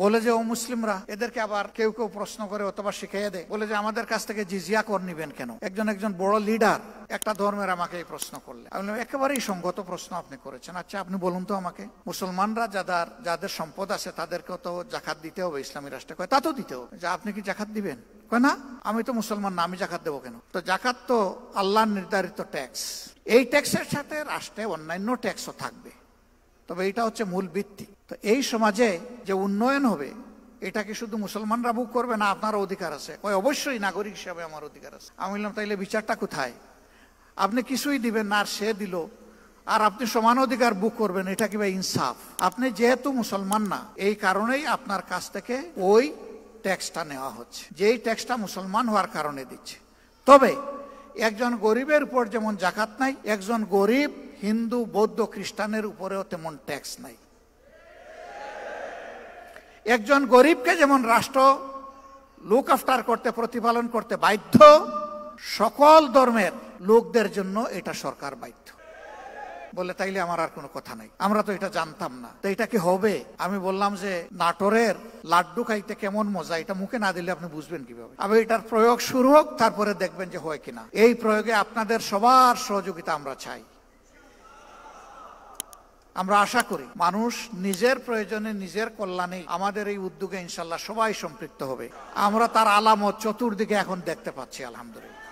বলে যে ও মুসলিমরা, এদেরকে আবার কেউ কেউ প্রশ্ন করে অথবা শিখিয়ে দেয়, বলে যে আমাদের কাছ থেকে জিজিয়া কর নিবেন কেন? একজন বড় লিডার একটা ধর্মের আমাকে এই প্রশ্ন করলেন। আমি বললাম একেবারেই সঙ্গত প্রশ্ন আপনি করেছেন। আচ্ছা আপনি বলুন তো আমাকে, মুসলমানরা যাদের সম্পদ আছে তাদেরকে তো জাকাত দিতে হবে ইসলামী রাষ্ট্রে। কয় তা তো দিতে হবে। যে আপনি কি জাকাত দিবেন? কয় না, আমি তো মুসলমান না, আমি জাকাত দেবো কেন? তো জাকাত তো আল্লাহর নির্ধারিত ট্যাক্স, এই ট্যাক্সের সাথে রাষ্ট্রে অন্যান্য ট্যাক্সও থাকবে, তবে এটা হচ্ছে মূল ভিত্তি। তো এই সমাজে যে উন্নয়ন হবে এটা কি শুধু মুসলমানরা বুক করবে না আপনার অধিকার আছে? কয় অবশ্যই নাগরিক হিসাবে আমার অধিকার আছে। আমি বললাম তাইলে বিচারটা কোথায়? আপনি কিছুই দিবেন না আর সে দিল, আর আপনি সমান অধিকার বুক করবেন, এটা কি ভাই ইনসাফ? আপনি যেহেতু মুসলমান না এই কারণেই আপনার কাছ থেকে ওই ট্যাক্সটা নেওয়া হচ্ছে, যেই ট্যাক্সটা মুসলমান হওয়ার কারণে দিচ্ছে। তবে একজন গরিবের উপর যেমন জাকাত নাই, একজন গরিব হিন্দু বৌদ্ধ খ্রিস্টানের উপরেও তেমন ট্যাক্স নাই। একজন গরিবকে যেমন রাষ্ট্র লুক আফটার করতে, প্রতিপালন করতে বাধ্য, সকল ধর্মের লোকদের জন্য এটা সরকার বাধ্য। বলে তাইলে আমার আর কোনো কথা নাই, আমরা তো এটা জানতাম না, তো এটা কি হবে? আমি বললাম যে নাটোরের লাড্ডু খাইতে কেমন মজা, এটা মুখে না দিলে আপনি বুঝবেন কিভাবে? আবার এটার প্রয়োগ শুরু হোক, তারপরে দেখবেন যে হয় কিনা। এই প্রয়োগে আপনাদের সবার সহযোগিতা আমরা চাই। আমরা আশা করি মানুষ নিজের প্রয়োজনে, নিজের কল্যাণে আমাদের এই উদ্যোগে ইনশাল্লাহ সবাই সম্পৃক্ত হবে। আমরা তার আলামত চতুর্দিকে এখন দেখতে পাচ্ছি, আলহামদুলিল্লাহ।